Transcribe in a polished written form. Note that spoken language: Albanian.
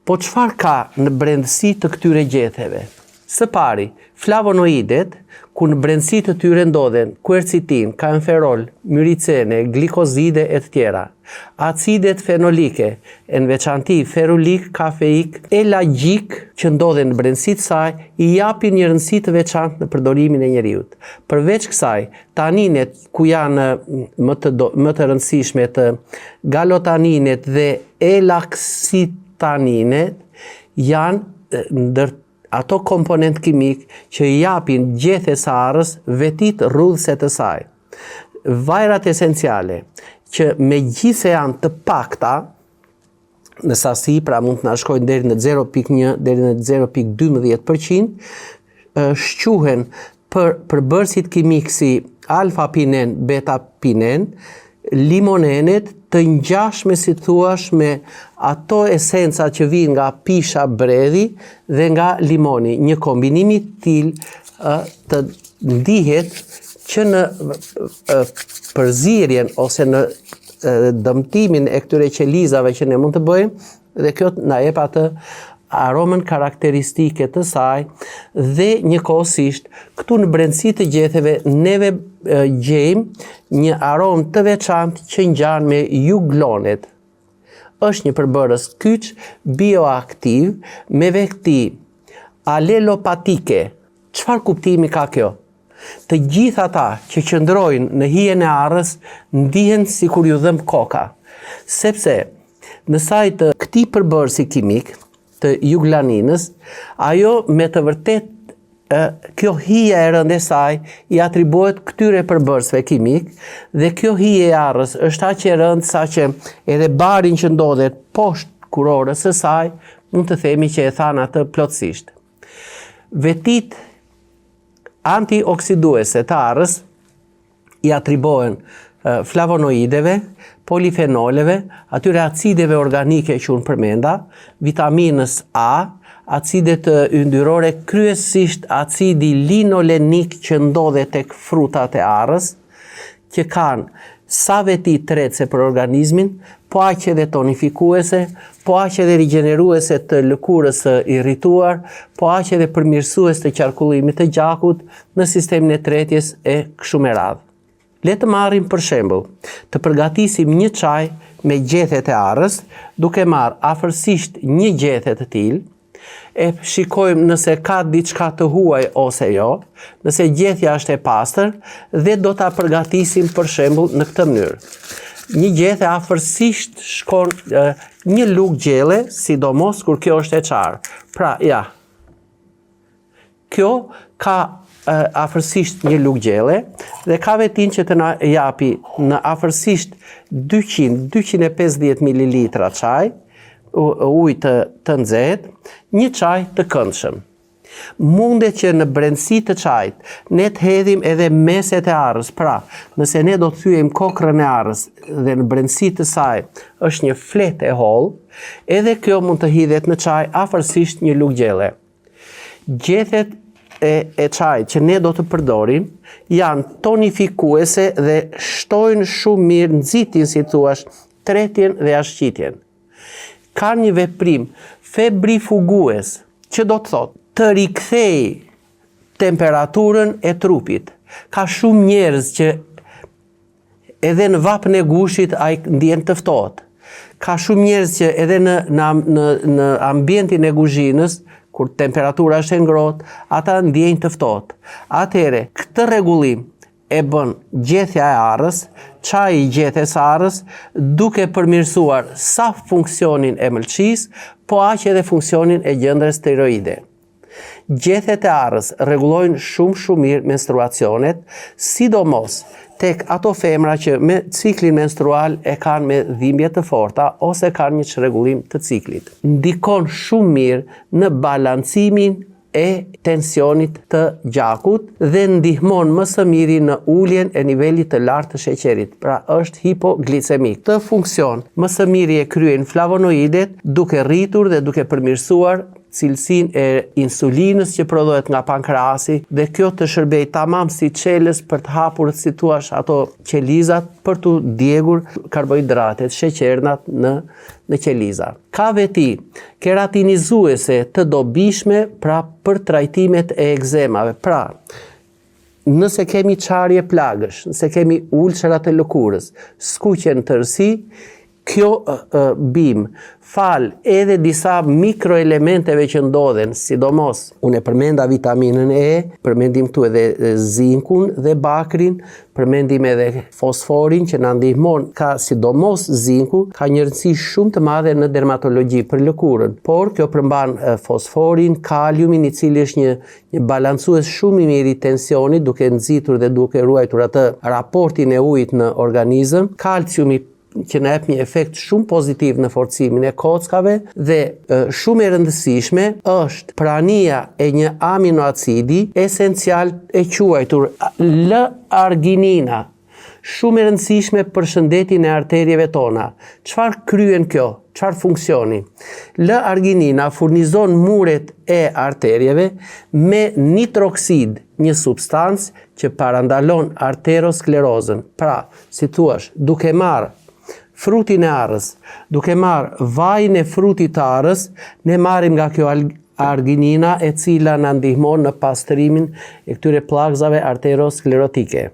Po çfarë ka në brendësi të këtyre gjetheve? Së pari, flavonoidet, ku në brendësi të tyre ndodhen quercetin, kaenferol, myricene, glikozide e të tjera, acidet fenolike, në veçanti ferulik, kafeik, elagjik që ndodhen në brendësi të saj, i japin një rëndësi të veçantë në përdorimin e njeriut. Përveç kësaj, taninet ku janë më të rëndësishme të galotaninet dhe elaksitaninet janë ato komponent kimik që i japin gjethes së arës vetit rrudhëse të saj. Vajrat esenciale që megjithse janë të pakta në sasi, pra mund të na shkojnë deri në 0.1 deri në 0.12%, shquhen për përbërësit kimik si alfa-pinen, beta-pinen, limonenet të ngjashme si thuash me ato esenca që vijnë nga pisha bredhi dhe nga limoni. Një kombinim i tillë të ndihet që në përzierjen ose në dëmtimin e këtyre qelizave që ne mund të bëjmë, dhe kjo na jep atë aromën karakteristike të saj dhe njëkohësisht këtu në brendësi të gjetheve neve gjejmë një aromë të veçantë që ngjan me juglonet. Është një përbërës kyç bioaktiv me vekti alelopatike. Çfarë kuptimi ka kjo? Të gjithë ata që qëndrojnë në hijen e arrës ndihen sikur ju dhëm koka, sepse në sajt të këtij përbërësi kimik të juglaninës, ajo me të vërtet kjo hije e rënde saj i atribuohet këtyre përbërësve kimik dhe kjo hije e arrës është aq e rëndë sa që edhe barin që ndodhet poshtë kurorës së saj mund të themi që e than atë plotësisht. Vetit antioksiduese të arrës i atribuohen flavonoideve, polifenoleve, atyre acideve organike që unë përmenda, vitaminës A, acidet yndyrore, kryesisht acidi linolenik që ndodhet tek frutat e arrës, që kanë sa veti trece për organizmin, po aq edhe tonifikuese, po aq edhe rigeneruese të lëkurës së irrituar, po aq edhe përmirësues të qarkullimit të gjakut në sistemin e tretjes e kështu me radhë. Le të marrim për shembull, të përgatisim një çaj me gjethet e arrës, duke marrë afërsisht një gjethe të tillë, e shikojmë nëse ka diçka të huaj ose jo, nëse gjethja është e pastër dhe do ta përgatisim për shembull në këtë mënyrë. Një gjethe afërsisht shkon një lugë gjelle, sidomos kur kjo është e qarë. Pra, ja. Kjo ka afërsisht një lugë gjelle dhe ka vetin që të na japi në afërsisht 200-250 ml çaj, ujë të nxehtë, një çaj të këndshëm. Mundet që në brendësi të çajit ne të hedhim edhe meset e arrës, pra nëse ne do të thyejmë kokrën e arrës dhe në brendësi të saj është një fletë e hollë, edhe kjo mund të hidhet në çaj afërsisht një lugë gjelle. Gjethet e çajit që ne do të përdorim janë tonifikuese dhe shtojnë shumë mirë nxitin, si thuash, tretjen dhe ashqitjen. Ka një veprim febrifugues, që do të thotë të rikthej temperaturën e trupit. Ka shumë njerëz që edhe në vapën e gushit ai ndjen të ftohtë. Ka shumë njerëz që edhe në ambientin e kuzhinës, kur temperatura është e ngrohtë, ata ndjejnë të ftohtë. Atëherë, këtë rregullim e bën gjethja e arrës, çaji i gjethes së arrës, duke përmirësuar sa funksionin e mëlçisë, po aq edhe funksionin e gjendrës tiroide. Gjethet e arrës rregullojnë shumë mirë menstruacionet, sidomos tek ato femra që me ciklin menstrual e kanë me dhimbje të forta ose kanë një çrregullim të ciklit. Ndikon shumë mirë në balancimin e tensionit të gjakut dhe ndihmon më së miri në uljen e nivelit të lartë të sheqerit, pra është hipoglicemik. Këtë funksion më së miri e kryejnë flavonoidet duke rritur dhe duke përmirësuar cilësinë e insulinës që prodhohet nga pankrasi dhe kjo të shërbej tamam si çelës për të hapur, si thua, ato qelizat për të djegur karbohidratet, sheqernat në qeliza. Ka veti keratinizuese të dobishme pra për trajtimet e ekzemave. Pra, nëse kemi qarje plagësh, nëse kemi ulçera të lëkurës, skuqje në tërësi, kjo bim fal edhe disa mikroelementeve që ndodhen, sidomos unë e përmenda vitaminën E, përmendim këtu edhe zinkun dhe bakrin, përmendim edhe fosforin që na ndihmon, ka sidomos zinku, ka një rëndësi shumë të madhe në dermatologji për lëkurën, por kjo përmban fosforin, kaliumin, i cili është një balancues shumë i mirë i tensionit, duke nxitur dhe duke ruajtur atë raportin e ujit në organizëm, kalciumi që na jep një efekt shumë pozitiv në forcimin e kockave dhe shumë e rëndësishme është prania e një aminoacidi esencial e quajtur L-arginina, shumë e rëndësishme për shëndetin e arterieve tona. Çfarë kryen kjo? Çfarë funksioni? L-arginina furnizon muret e arterieve me nitroksid, një substancë që parandalon arterosklerozën. Pra, si thua, duke marrë frutin e arrës, duke marrë vajin e frutit të arrës, ne marrim nga kjo arginina e cila na ndihmon në pastrimin e këtyre pllakëzave arterosklerotike.